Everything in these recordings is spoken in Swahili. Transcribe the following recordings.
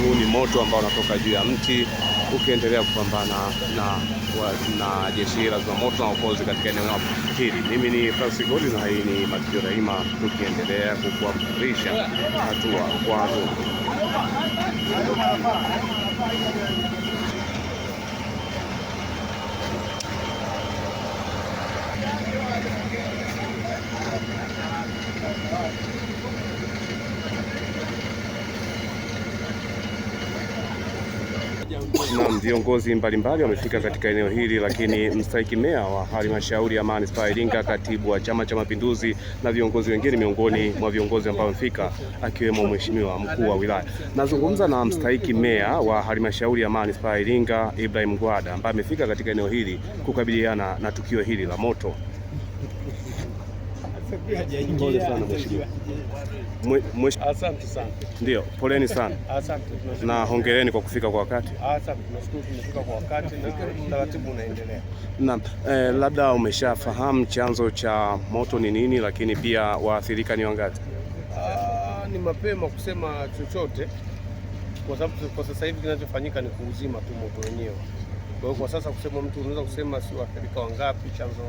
Huu ni moto ambao unatoka juu ya mti ukiendelea kupambana na jeshi la zimamoto na uokozi katika eneo hili. Mimi ni Francis Godi na hii ni Matukio Daima, tukiendelea kukuhabarisha hatua kwa hatua. Na viongozi mbalimbali wamefika katika eneo hili, lakini mstahiki meya wa halmashauri ya manispaa ya Iringa, katibu wa Chama cha Mapinduzi na viongozi wengine miongoni mwa viongozi ambao wamefika, akiwemo mheshimiwa mkuu wa wilaya. Nazungumza na mstahiki meya wa halmashauri ya manispaa ya Iringa, Ibrahim Gwada, ambaye amefika katika eneo hili kukabiliana na tukio hili la moto. Pole sana mheshimiwa. Asante sana. Ndio, poleni sana. Asante. Na hongereni kwa kufika kwa wakati. Asante, tunashukuru tumefika kwa wakati na taratibu unaendelea. Naam, labda umeshafahamu chanzo cha moto ni nini, lakini pia waathirika ni wangapi? Ni mapema kusema chochote kwa sababu kwa sasa hivi kinachofanyika ni kuuzima tu moto wenyewe. Kwa hiyo kwa sasa kusema mtu unaweza kusema si waathirika wangapi, chanzo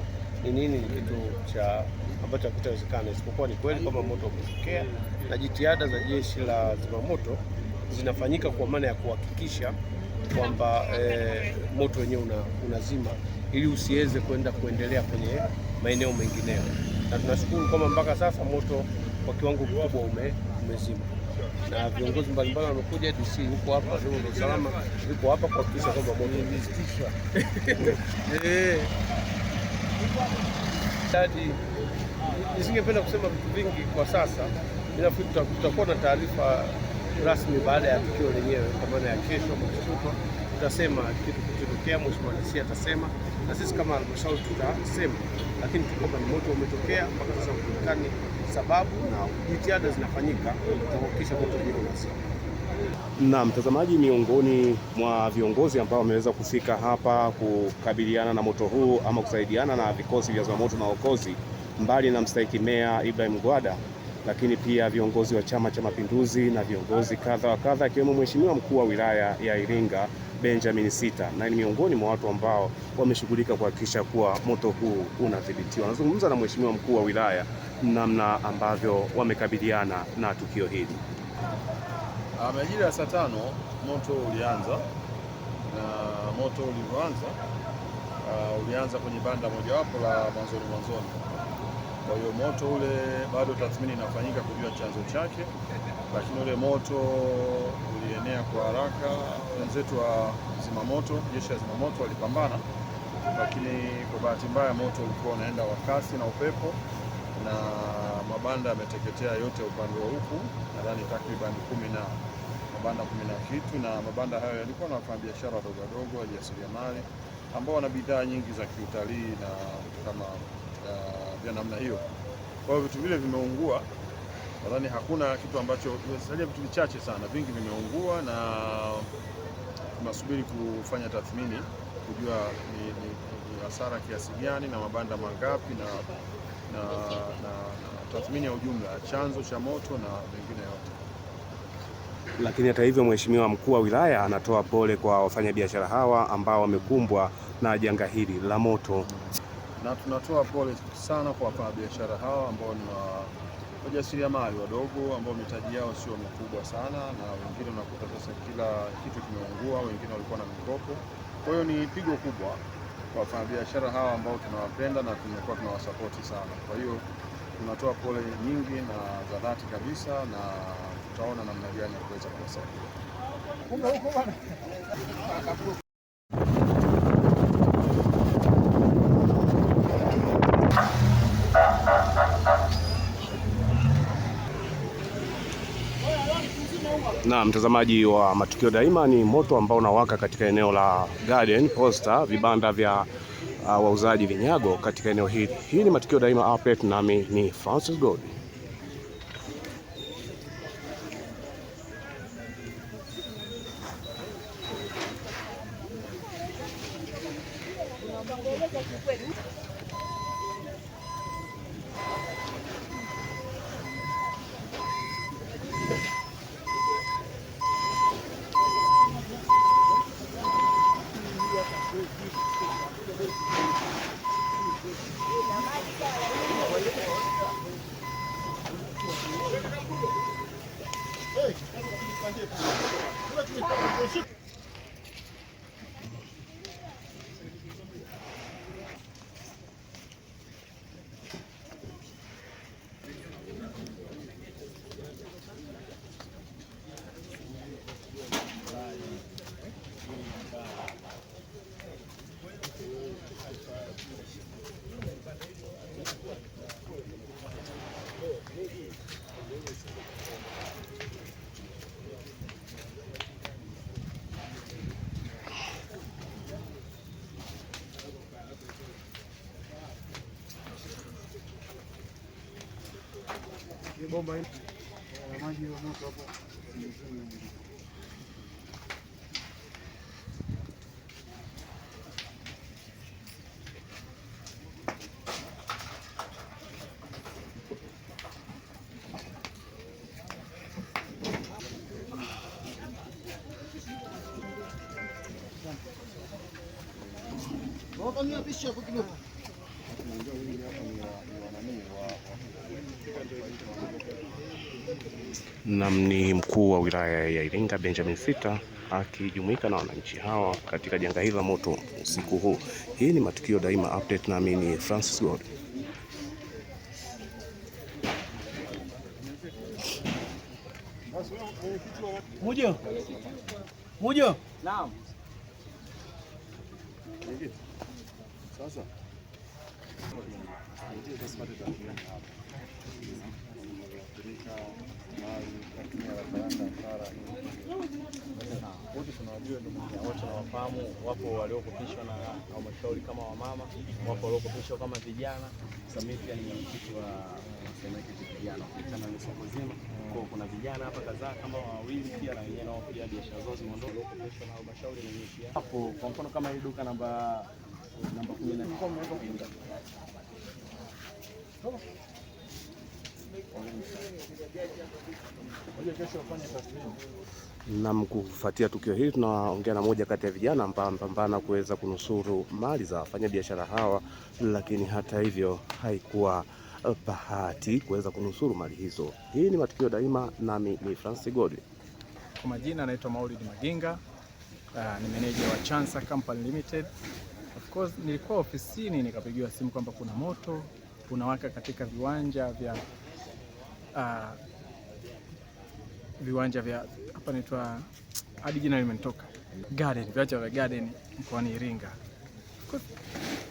ni nini, ni kitu cha ambacho hakitawezekana, isipokuwa ni kweli kwamba moto umetokea na jitihada za jeshi la zimamoto zinafanyika kwa maana ya kuhakikisha kwamba moto wenyewe unazima ili usiweze kuendelea kwenye maeneo mengineyo, na tunashukuru kwamba mpaka sasa moto kwa kiwango kikubwa umezima, na viongozi mbalimbali wamekuja. DC huko hapa, vyombo vya usalama viko hapa kuhakikisha kwamba moto umesitishwa. Nisingependa kusema vitu vingi kwa sasa. Nafikiri tutakuwa na taarifa rasmi baada ya tukio lenyewe, kwa maana ya kesho au kesho tutasema kitu kilichotokea, mheshimiwa DC atasema na sisi kama halmashauri tutasema, lakini kwamba ni moto umetokea mpaka sasa kujulikana sababu na jitihada zinafanyika kuhakikisha moto wenyewe unazima. Na mtazamaji, miongoni mwa viongozi ambao wameweza kufika hapa kukabiliana na moto huu ama kusaidiana na vikosi vya zimamoto na uokozi, mbali na mstahiki meya Ibrahim Gwada, lakini pia viongozi wa Chama cha Mapinduzi na viongozi kadha wa kadha, akiwemo mheshimiwa mkuu wa wilaya ya Iringa Benjamin Sita, na ni miongoni mwa watu ambao wameshughulika kuhakikisha kuwa moto huu unadhibitiwa. Nazungumza na mheshimiwa mkuu wa wilaya namna ambavyo wamekabiliana na tukio hili. Majira ya saa 5 moto ulianza, na moto ulivyoanza ulianza kwenye banda mojawapo la mwanzoni. Kwa hiyo moto ule bado tathmini inafanyika kujua chanzo chake, lakini ule moto ulienea kwa haraka. Wenzetu wa zimamoto, jeshi la zimamoto walipambana, lakini kwa bahati mbaya moto ulikuwa unaenda kwa kasi na upepo, na mabanda yameteketea yote upande wa huku, nadhani takriban 10 na mabanda 10 na kitu, na mabanda hayo yalikuwa na wafanyabiashara wadogo wajasiriamali ambao wana bidhaa nyingi za kiutalii na kama vya namna hiyo. Kwa hiyo vitu vile vimeungua, nadhani hakuna kitu ambacho, vitu vichache sana, vingi vimeungua, na tunasubiri kufanya tathmini kujua ni hasara kiasi gani na mabanda mangapi na tathmini ya ujumla chanzo cha moto na mengine yote. Lakini hata hivyo, mheshimiwa mkuu wa wilaya anatoa pole kwa wafanyabiashara hawa ambao wamekumbwa na janga hili la moto. Na tunatoa pole sana kwa wafanyabiashara hawa ambao ni wajasiriamali wadogo ambao mitaji yao sio mikubwa sana, na wengine unakuta sasa kila kitu kimeungua, wengine walikuwa na mikopo. Kwa hiyo ni pigo kubwa kwa wafanyabiashara hawa ambao tunawapenda na tumekuwa tunawasapoti sana. Kwa hiyo tunatoa pole nyingi na za dhati kabisa, na tutaona namna gani ya kuweza kuwasaidia. Na mtazamaji wa Matukio Daima, ni moto ambao unawaka katika eneo la Garden Posta, vibanda vya wauzaji vinyago katika eneo hili. Hii ni Matukio Daima update, nami ni Francis God. Bomba hili maji ya moto hapo. Wafanyia pisha hapo kidogo. Ni mkuu wa wilaya ya Iringa Benjamin Sita akijumuika na wananchi hawa katika janga hili la moto usiku huu. Hii ni Matukio Daima Update, nami ni Francis God. Mujo. Naam. Sasa wote tunawajua, ndio wote nawafahamu. Wapo waliokopishwa na halmashauri kama wamama, wapo waliokopishwa kama vijana. Samia pia ni mwenyekiti wa vijana kutana na soko zima. Kwa kuna vijana hapa kadhaa kama wawili pia na wenyewe nao pia biashara zao zimeondoka waliokopishwa na halmashauri na wenyewe pia. Hapo kwa mfano kama hili duka namba 10 umeweza kufunga. Na kufuatia tukio hili tunaongea na moja kati ya vijana ambao mpambana kuweza kunusuru mali za wafanyabiashara hawa, lakini hata hivyo haikuwa bahati kuweza kunusuru mali hizo. Hii ni Matukio Daima, nami ni Francis God. Kwa majina anaitwa Maulid Maginga, ni meneja wa Chansa Company Limited. Of course nilikuwa ofisini nikapigiwa simu kwamba kuna moto unawaka katika viwanja vya hapa naitwa hadi jina limetoka viwanja vya Garden mkoani Iringa.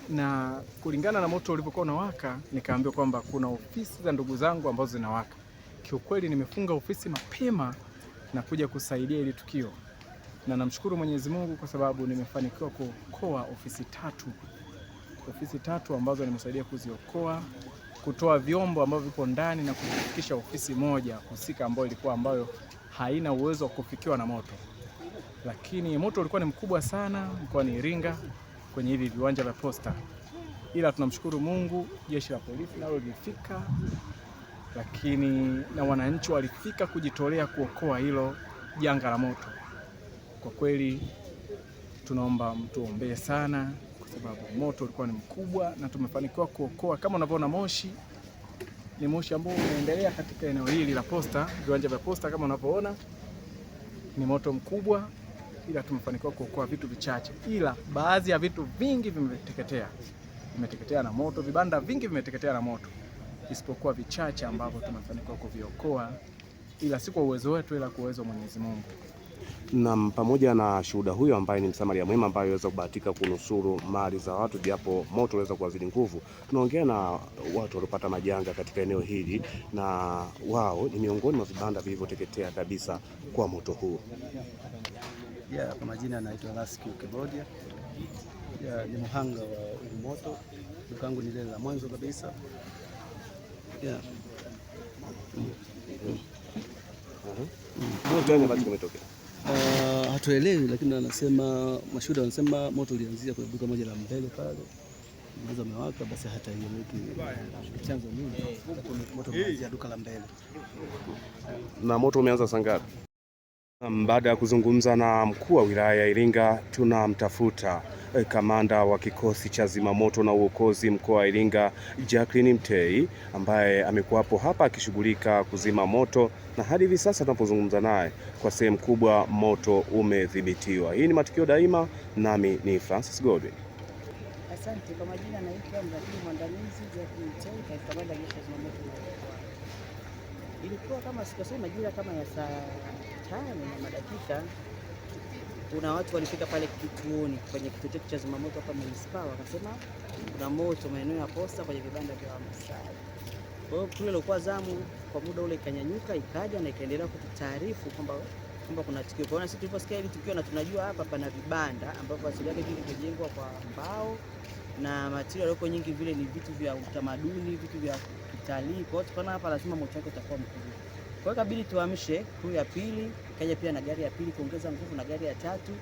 Na kulingana na moto ulipokuwa unawaka, nikaambiwa kwamba kuna ofisi za ndugu zangu ambazo zinawaka. Kiukweli nimefunga ofisi mapema na kuja kusaidia ili tukio, na namshukuru Mwenyezi Mungu kwa sababu nimefanikiwa kuokoa ofisi tatu ambazo nimesaidia kuziokoa, kutoa vyombo ambavyo vipo ndani na kufikisha ofisi moja husika ambayo haina uwezo wa kufikiwa na moto. Lakini moto ulikuwa ni mkubwa sana mkoani Iringa kwenye hivi viwanja vya Posta. Ila tunamshukuru Mungu, jeshi la polisi nalo lilifika, lakini na wananchi walifika kujitolea kuokoa hilo janga la moto. Kwa kweli tunaomba mtuombee sana kwa sababu moto ulikuwa ni mkubwa na tumefanikiwa kuokoa. Kama unavyoona moshi, ni moshi ambao unaendelea katika eneo hili la Posta, viwanja vya Posta. Kama unavyoona ni moto mkubwa, ila tumefanikiwa kuokoa vitu vichache, ila baadhi ya vitu vingi vimeteketea na moto. Vibanda vingi vimeteketea na moto, isipokuwa vichache ambavyo tumefanikiwa kuviokoa, ila si kwa uwezo wetu, ila kwa uwezo wa Mwenyezi Mungu. Na pamoja na shuhuda huyo ambaye ni msamaria mwema ambaye aliweza kubahatika kunusuru mali za watu japo moto uweza kuwazidi nguvu, tunaongea na watu waliopata majanga katika eneo hili, na wao ni miongoni mwa vibanda vilivyoteketea kabisa kwa moto huu. Kwa majina anaitwa Lasky Kebodia. Ni mhanga wa moto. Dukangu ni lile la mwanzo kabisa. Moto gani ambacho kimetokea? Hatuelewi, lakini anasema mashuhuda wanasema moto ulianzia kwenye duka moja la mbele pale. Unaweza umewaka, basi hata hiyo chanzo nini? Moto ulianzia duka la mbele. Na moto umeanza saa ngapi? Baada ya kuzungumza na mkuu wa wilaya ya Iringa, tunamtafuta kamanda wa kikosi cha zimamoto na uokozi mkoa wa Iringa, Jacqueline Mtei, ambaye amekuwapo hapa akishughulika kuzima moto, na hadi hivi sasa tunapozungumza naye kwa sehemu kubwa moto umedhibitiwa. Hii ni Matukio Daima, nami ni Francis Godwin. Asante. Kwa majina naitwa mratibu mwandamizi Jacqueline Mtei, katika kamanda ya jeshi la zimamoto na uokoaji. Ilikuwa kama sikosei majira kama ya saa 5:00 kuna watu walifika pale kituoni kwenye kituo chetu cha zimamoto hapa manispaa, wakasema kuna moto maeneo ya Posta kwenye vibanda vya Wamasai. Kwa hiyo kule ilikuwa zamu kwa muda ule ikanyanyuka ikaja na ikaendelea kututaarifu kwamba kuna tukio. Kwa hiyo sisi tuliposikia hili tukio na tunajua hapa pana vibanda ambavyo asili yake vimejengwa kwa mbao na material yako nyingi vile ni vitu vya utamaduni, vitu vya kitalii. Kwa hiyo tukaona hapa lazima moto wake utakuwa mkubwa. Kwa hiyo kabidi tuamshe crew ya pili, kaja pia na gari ya pili kuongeza nguvu na gari ya tatu.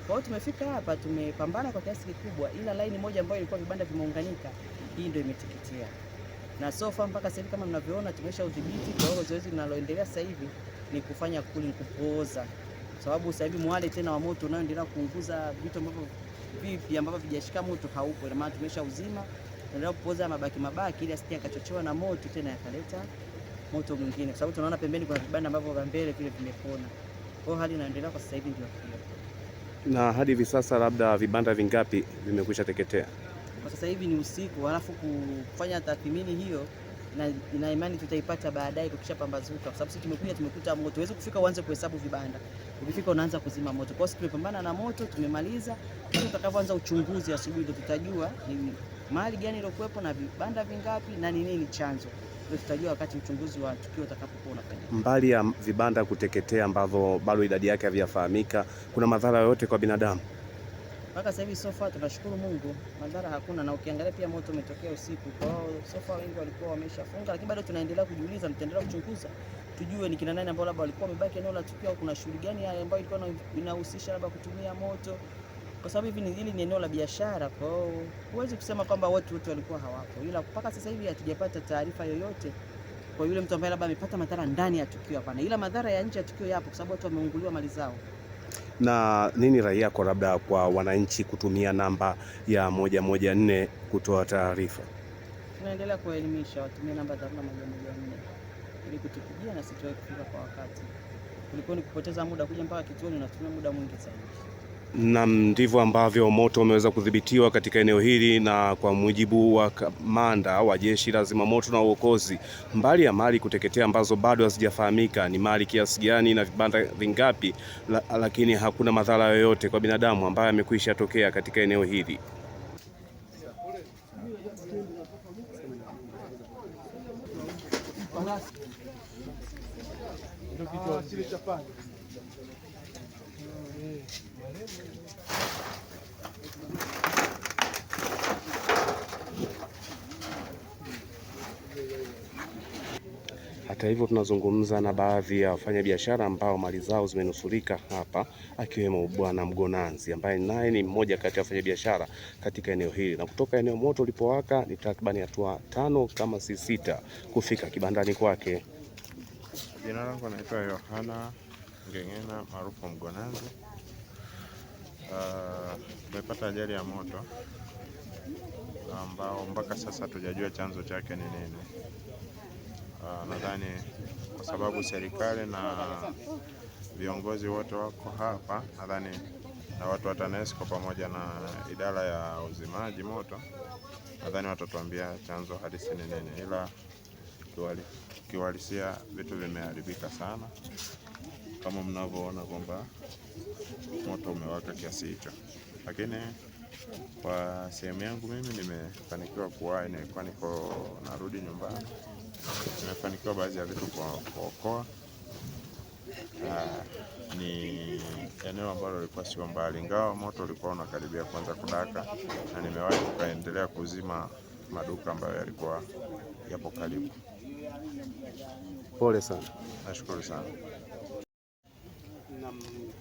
Kwa hiyo tumefika hapa, tumepambana kwa kiasi kikubwa, ila laini moja ambayo ilikuwa vibanda vimeunganika, hii ndio imeteketea. Na sofa mpaka sasa hivi kama mnavyoona tumesha udhibiti. Kwa hiyo zoezi linaloendelea sasa hivi ni kufanya cooling, kupooza. Sababu sasa hivi mwale tena wa moto unaoendelea kuunguza vitu ambavyo vipi ambavyo vijashika moto haupo. Ina maana tumesha uzima, tunaendelea kupooza mabaki ili asije akachochewa na moto tena yakaleta moto mwingine, kwa sababu tunaona pembeni kuna vibanda ambavyo vya mbele vile vimepona. Kwa hiyo hali inaendelea kwa sasa hivi ndio hiyo. Na hadi hivi sasa labda vibanda vingapi vimekwisha teketea? Kwa sasa hivi ni usiku, halafu kufanya tathmini hiyo na ina imani tutaipata baadaye kukishapambazuka, kwa sababu sisi tumekuta moto. Huwezi kufika uanze kuhesabu vibanda. Ukifika unaanza kuzima moto. Kwa hiyo sisi tumepambana na moto, tumemaliza. Kisha tutakapoanza uchunguzi asubuhi ndio tutajua ni mahali gani iliyokuwepo na vibanda vingapi na ni nini chanzo. Tutajua wakati uchunguzi wa tukio utakapokuwa unafanyika. Mbali ya vibanda kuteketea ambavyo bado idadi yake havijafahamika, kuna madhara yoyote kwa binadamu? Mpaka sasa hivi sofa tunashukuru Mungu, madhara hakuna, na ukiangalia pia moto umetokea usiku. Kwa hiyo sofa wengi walikuwa wameshafunga, lakini bado tunaendelea kujiuliza, tutaendelea kuchunguza tujue ni kina nani ambao labda walikuwa wamebaki eneo la tukio, au kuna shughuli gani ambayo ilikuwa inahusisha labda kutumia moto, kwa sababu hili ni eneo la biashara. Kwa hiyo huwezi kusema kwamba watu wote walikuwa hawapo, ila mpaka sasa hivi hatujapata taarifa yoyote kwa yule mtu ambaye labda amepata madhara ndani ya tukio. Hapana, ila madhara ya nje ya tukio yapo, kwa sababu watu wameunguliwa mali zao. Na nini rai yako labda kwa wananchi kutumia namba ya 114 kutoa taarifa? Tunaendelea kuelimisha watumie namba za 114 ili kutupigia na sisi tuwe kufika kwa wakati. Kulikuwa ni kupoteza muda kuja mpaka kituoni na kutumia muda mwingi zaidi. Na ndivyo ambavyo moto umeweza kudhibitiwa katika eneo hili, na kwa mujibu wa kamanda wa jeshi la zimamoto na uokozi, mbali ya mali kuteketea ambazo bado hazijafahamika ni mali kiasi gani na vibanda vingapi, lakini hakuna madhara yoyote kwa binadamu ambayo amekwisha tokea katika eneo hili. Hata hivyo tunazungumza na baadhi ya wafanyabiashara ambao mali zao zimenusurika hapa, akiwemo Bwana Mgonanzi ambaye naye ni mmoja kati ya wafanyabiashara katika eneo hili, na kutoka eneo moto ulipowaka ni takribani hatua 5 kama si 6 kufika kibandani kwake. Jina langu naitwa Yohana Ngengena maarufu Mgonanzi. Tumepata ajali ya moto ambao mpaka sasa hatujajua chanzo chake ni nini. Nadhani kwa sababu serikali na viongozi wote wako hapa, nadhani na watu wa TANESCO pamoja na idara ya uzimaji moto, nadhani watatuambia chanzo halisi ni nini, ila kiuhalisia vitu vimeharibika sana kama mnavyoona kwamba moto umewaka kiasi hicho. Lakini kwa sehemu yangu mimi nimefanikiwa kuwahi, nilikuwa niko narudi nyumbani, nimefanikiwa baadhi ya vitu kuokoa. Ni eneo ambalo lilikuwa sio mbali, ingawa moto ulikuwa unakaribia kuanza kudaka, na nimewahi kuendelea kuzima maduka ambayo yalikuwa yapo karibu. Pole sana. Nashukuru sana. Na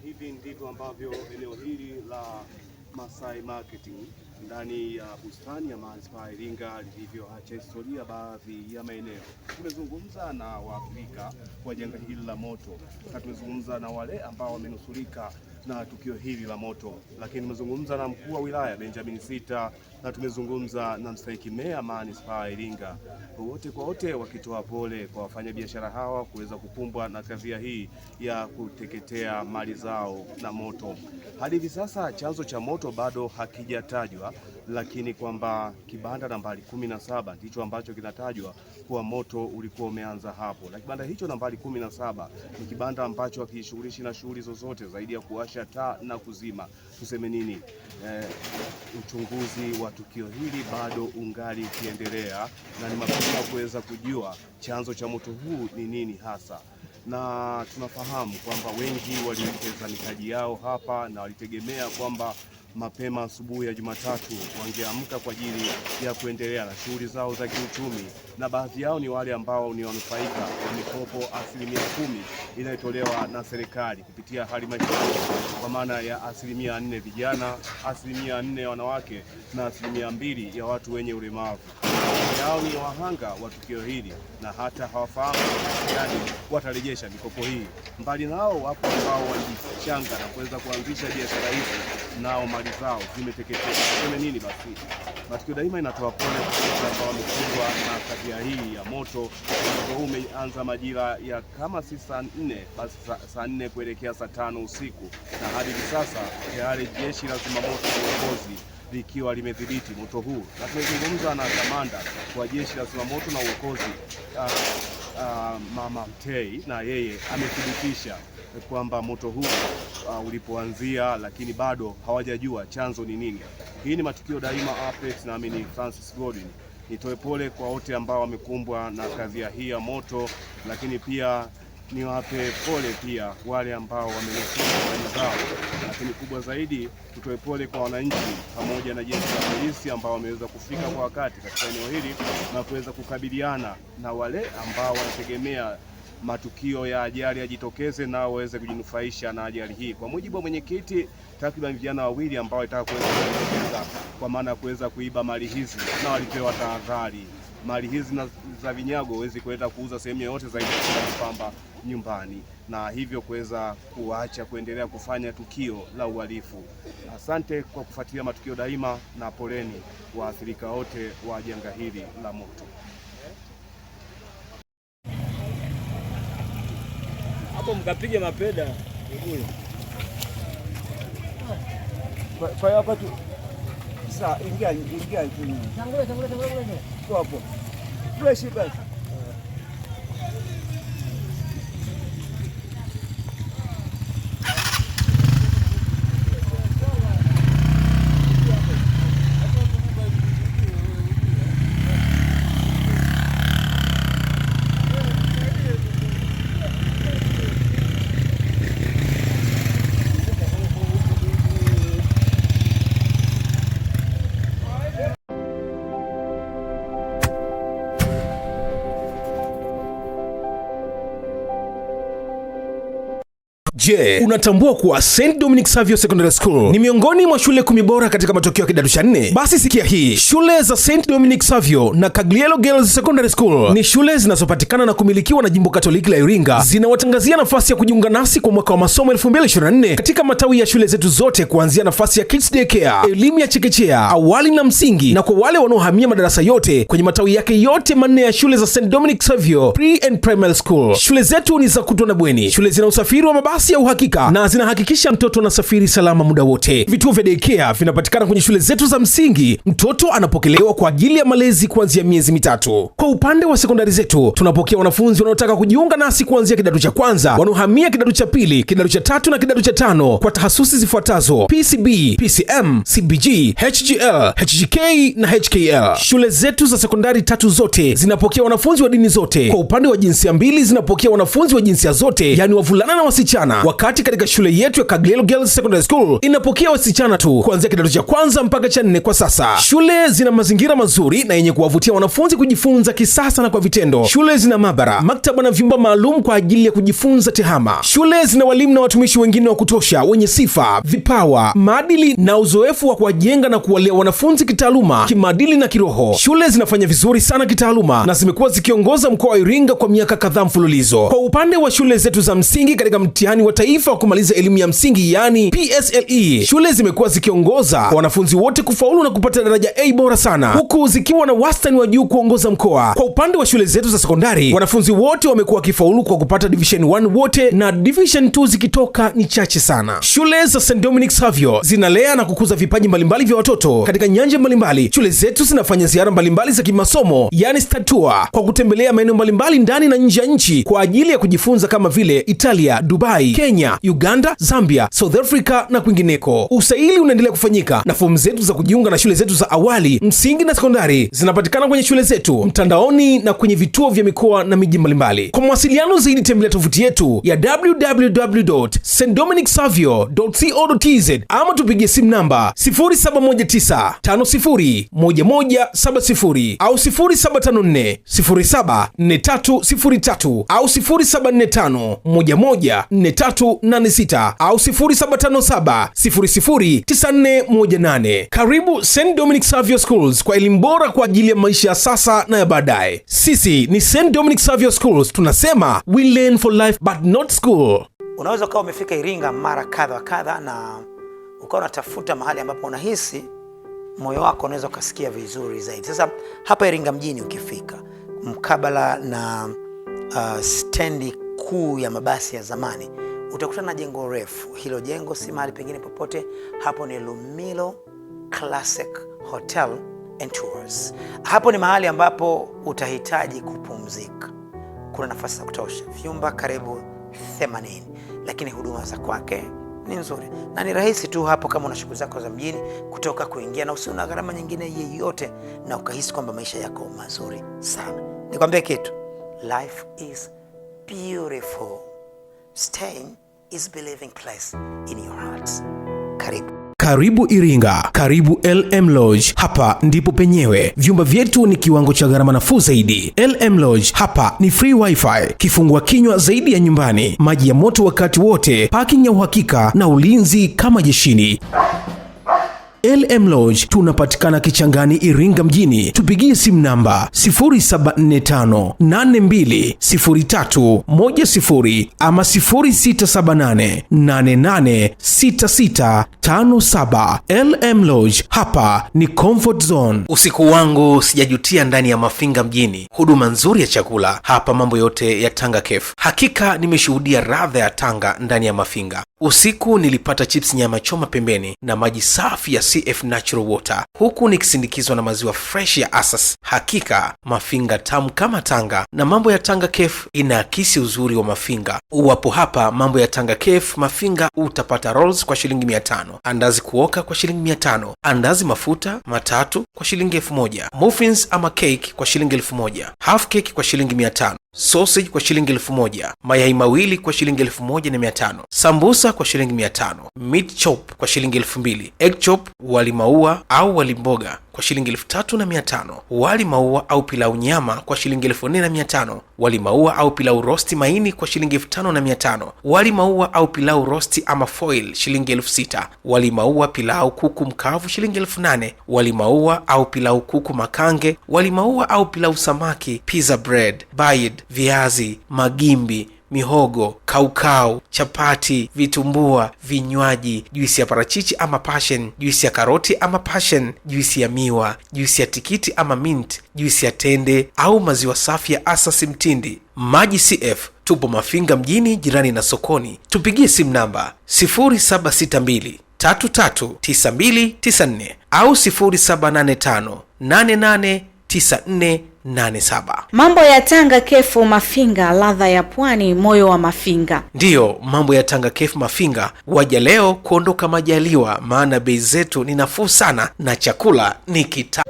hivi ndivyo ambavyo eneo hili la Masai Market ndani ya bustani ya manispaa ya Iringa lilivyoacha historia baadhi ya maeneo. Tumezungumza na waathirika wa janga hili la moto na tumezungumza na wale ambao wamenusurika na tukio hili la moto, lakini tumezungumza na mkuu wa wilaya Benjamin Sita na tumezungumza na mstahiki meya manispaa ya Iringa, wote kwa wote wakitoa pole kwa wafanyabiashara hawa kuweza kukumbwa na kadhia hii ya kuteketea mali zao na moto. Hadi hivi sasa chanzo cha moto bado hakijatajwa, lakini kwamba kibanda nambari 17 ndicho ambacho kinatajwa kuwa moto ulikuwa umeanza hapo, na kibanda hicho nambari 17 ni kibanda ambacho hakishughulishi na shughuli zozote zaidi ya kuwasha taa na kuzima. Tuseme nini? Uchunguzi wa tukio hili bado ungali ukiendelea na ni mapema kuweza kujua chanzo cha moto huu ni nini hasa, na tunafahamu kwamba wengi waliwekeza mitaji yao hapa na walitegemea kwamba mapema asubuhi ya Jumatatu wangeamka kwa ajili ya kuendelea na shughuli zao za kiuchumi, na baadhi yao ni wale ambao ni wanufaika wa mikopo 10% inayotolewa na serikali kupitia halmashauri, kwa maana ya 4% vijana, 4% wanawake na 2% ya watu wenye ulemavu. Hao ni wahanga wa tukio hili na hata hawafahamu gani watarejesha mikopo hii. Mbali nao wapo ambao walijichanga na kuweza kuanzisha biashara hizi, nao mali zao zimeteketea. Tuseme nini basi? Matukio Daima inatoa pole kwa ambao wamekumbwa na kadhia hii ya moto. Moto huu umeanza majira ya kama si saa 4 basi saa 4 kuelekea saa 5 usiku, na hadi hivi sasa tayari jeshi la zimamoto na uokozi likiwa limedhibiti moto huu, na tumezungumza na kamanda wa jeshi la zimamoto na uokozi Mama Mtei, na yeye amethibitisha kwamba moto huu ulipoanzia, lakini bado hawajajua chanzo ni nini. Hii ni Matukio Daima updates, na mimi ni Francis Godwin. Nitoe pole kwa wote ambao wamekumbwa na kadhia hii ya moto, lakini pia niwape pole pia wale ambao wamenusurika mali zao, lakini kubwa zaidi tutoe pole kwa wananchi pamoja na jeshi la polisi ambao wameweza kufika kwa wakati katika eneo hili na kuweza kukabiliana na wale ambao wanategemea matukio ya ajali yajitokeze nao waweze kujinufaisha na ajali hii. Kwa mujibu wa mwenyekiti, takriban vijana wawili ambao walitaka kuweza kujitokeza kwa maana ya kuweza kuiba mali hizi na walipewa tahadhari. Mali hizi za vinyago huwezi kwenda kuuza sehemu yoyote zaidi ya kupamba nyumbani, na hivyo kuweza kuacha kuendelea kufanya tukio la uhalifu. Asante kwa kufuatilia Matukio Daima na poleni waathirika wote wa janga hili la moto. Hapo mkapiga mapeda kwa hapa tu. Sasa ingia tangulia hapo fresh basi. Je, unatambua kuwa St. Dominic Savio Secondary School ni miongoni mwa shule 10 bora katika matokeo ya kidato cha 4? Basi sikia hii. Shule za St. Dominic Savio na Kaglielo Girls Secondary School ni shule zinazopatikana na kumilikiwa na Jimbo Katoliki la Iringa. Zinawatangazia nafasi ya kujiunga nasi kwa mwaka wa masomo 2024 katika matawi ya shule zetu zote, kuanzia nafasi ya Kids Day Care, elimu ya chekechea, awali na msingi, na kwa wale wanaohamia madarasa yote kwenye matawi yake yote manne ya shule za St. Dominic Savio Pre and Primary School. Shule zetu ni za kutwa na bweni. Shule zina usafiri wa mabasi ya uhakika na zinahakikisha mtoto anasafiri salama muda wote. Vituo vya daycare vinapatikana kwenye shule zetu za msingi. Mtoto anapokelewa kwa ajili ya malezi kuanzia miezi 3. Kwa upande wa sekondari zetu, tunapokea wanafunzi wanaotaka kujiunga nasi kuanzia kidato cha kwanza, wanaohamia kidato cha pili, kidato cha 3 na kidato cha 5 kwa tahasusi zifuatazo: PCB, PCM, CBG, HGL, HGK na HKL. Shule zetu za sekondari 3 zote zinapokea wanafunzi wa dini zote. Kwa upande wa jinsia mbili, zinapokea wanafunzi wa jinsia zote, yani wavulana na wasichana. wakati katika shule yetu ya Kaglielo Girls Secondary School inapokea wasichana tu kuanzia kidato cha kwanza mpaka cha 4 kwa sasa. Shule zina mazingira mazuri na yenye kuwavutia wanafunzi kujifunza kisasa na kwa vitendo. Shule zina maabara, maktaba na vyumba maalum kwa ajili ya kujifunza tehama. Shule zina walimu na watumishi wengine wa kutosha wenye sifa, vipawa, maadili na uzoefu wa kuwajenga na kuwalea wanafunzi kitaaluma, kimaadili na kiroho. Shule zinafanya vizuri sana kitaaluma na zimekuwa zikiongoza mkoa wa Iringa kwa miaka kadhaa mfululizo. Kwa upande wa shule zetu za msingi katika mtihani wa taifa wa kumaliza elimu ya msingi yani PSLE, shule zimekuwa zikiongoza kwa wanafunzi wote kufaulu na kupata daraja A bora sana, huku zikiwa na wastani wa juu kuongoza mkoa. Kwa upande wa shule zetu za sekondari, wanafunzi wote wamekuwa wakifaulu kwa kupata division 1 wote na division 2 zikitoka ni chache sana. Shule za St. Dominic Savio zinalea na kukuza vipaji mbalimbali vya watoto katika nyanja mbalimbali. Shule zetu zinafanya ziara mbalimbali za kimasomo yani study tour kwa kutembelea maeneo mbalimbali ndani na nje ya nchi kwa ajili ya kujifunza kama vile Italia, Dubai, Kenya, Uganda, Zambia, South Africa na kwingineko. Usaili unaendelea kufanyika na fomu zetu za kujiunga na shule zetu za awali, msingi na sekondari zinapatikana kwenye shule zetu mtandaoni na kwenye vituo vya mikoa na miji mbalimbali. Kwa mawasiliano zaidi tembelea tovuti yetu ya www.stdominicsavio.co.tz ama tupigie simu namba 0719501170 au 0754074303 au 0745114386 au 0757009418. Karibu St. Dominic Savio Schools kwa elimu bora kwa ajili ya maisha ya sasa na ya baadaye. Sisi ni St. Dominic Savio Schools, tunasema we learn for life but not school. Unaweza ukawa umefika Iringa mara kadha wa kadha na ukawa unatafuta mahali ambapo unahisi moyo wako unaweza ukasikia vizuri zaidi. Sasa hapa Iringa mjini ukifika mkabala na stendi kuu ya mabasi ya zamani, utakutana na jengo refu. Hilo jengo si mahali pengine popote, hapo ni Lumilo Classic Hotel and Tours. Hapo ni mahali ambapo utahitaji kupumzika. Kuna nafasi za kutosha, vyumba karibu 80, lakini huduma za kwake ni nzuri na ni rahisi tu hapo kama una shughuli zako za mjini kutoka kuingia, na usiona gharama nyingine yeyote na ukahisi kwamba maisha yako mazuri sana. Nikwambie kitu, life is beautiful. Staying is believing place in your hearts. Karibu Iringa, karibu LM Lodge. Hapa ndipo penyewe. Vyumba vyetu ni kiwango cha gharama nafuu zaidi. LM Lodge hapa ni free wifi, kifungua kinywa zaidi ya nyumbani, maji ya moto wakati wote, parking ya uhakika na ulinzi kama jeshini. LM Lodge tunapatikana Kichangani, Iringa mjini. Tupigie simu namba 0745820310 ama 0678886657. LM Lodge, hapa ni comfort zone. Usiku wangu sijajutia ndani ya Mafinga mjini. Huduma nzuri ya chakula hapa, mambo yote ya Tanga Cafe. Hakika nimeshuhudia radha ya Tanga ndani ya Mafinga. Usiku nilipata chips nyama choma pembeni na maji safi ya CF Natural Water, huku nikisindikizwa na maziwa fresh ya Asas. Hakika Mafinga tamu kama Tanga, na mambo ya Tanga Cafe inaakisi uzuri wa Mafinga. Uwapo hapa mambo ya Tanga Cafe Mafinga, utapata rolls kwa shilingi 500, andazi kuoka kwa shilingi 500, andazi mafuta matatu kwa shilingi 1000, muffins ama cake kwa shilingi 1000, half cake kwa shilingi 500, sausage kwa shilingi 1000, mayai mawili kwa shilingi 1500, sambusa kwa shilingi 500, meat chop kwa shilingi 2000, egg chop, wali maua au wali mboga kwa shilingi 3500, wali maua au pilau nyama kwa shilingi 4500, wali maua au pilau rosti maini kwa shilingi 5500, wali maua au pilau rosti ama foil shilingi 6000, wali maua pilau kuku mkavu shilingi 8000, wali maua au pilau kuku makange, wali maua au pilau samaki, pizza bread, bayed, viazi, magimbi, mihogo, kaukau, chapati, vitumbua, vinywaji, juisi ya parachichi ama passion, juisi ya karoti ama passion, juisi ya miwa, juisi ya tikiti ama mint, juisi ya tende au maziwa safi ya Asasi mtindi, maji CF. Tupo Mafinga mjini, jirani na sokoni. Tupigie simu namba 0762339294 au 0785889487. Mambo ya Tanga Cafe Mafinga, ladha ya pwani, moyo wa Mafinga. Ndiyo, mambo ya Tanga Cafe Mafinga. Waja leo kuondoka majaliwa, maana bei zetu ni nafuu sana na chakula ni kitamu.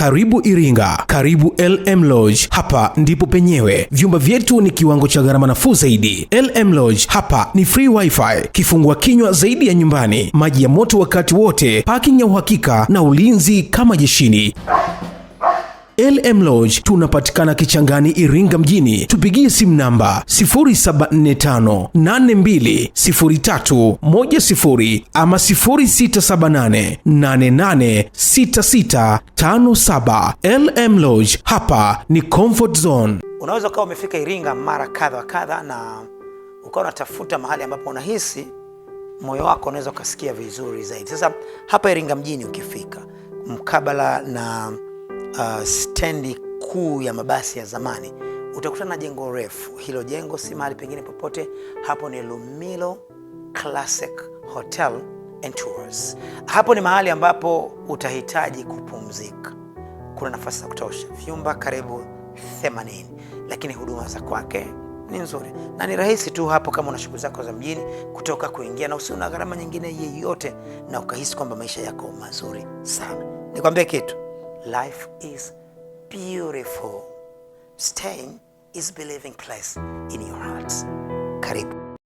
Karibu Iringa, karibu LM Lodge. Hapa ndipo penyewe. Vyumba vyetu ni kiwango cha gharama nafuu zaidi. LM Lodge hapa ni free wifi, kifungua kinywa zaidi ya nyumbani, maji ya moto wakati wote, parking ya uhakika na ulinzi kama jeshini. LM Lodge tunapatikana Kichangani, Iringa mjini. Tupigie simu namba 0745820310 ama 0678886657. LM Lodge, hapa ni comfort zone. Unaweza ukawa umefika Iringa mara kadha wa kadha na ukawa unatafuta mahali ambapo unahisi moyo wako unaweza ukasikia vizuri zaidi. Sasa hapa Iringa mjini ukifika mkabala na stendi kuu ya mabasi ya zamani, utakutana na jengo refu. Hilo jengo si mahali pengine popote, hapo ni Lumilo Classic Hotel and Tours. Hapo ni mahali ambapo utahitaji kupumzika. Kuna nafasi za kutosha, vyumba karibu 80, lakini huduma za kwake ni nzuri na ni rahisi tu hapo kama una shughuli zako za mjini kutoka kuingia, na usina gharama nyingine yeyote, na ukahisi kwamba maisha yako mazuri sana. Nikwambie kitu, life is beautiful. Staying is believing place in your hearts. Karibu.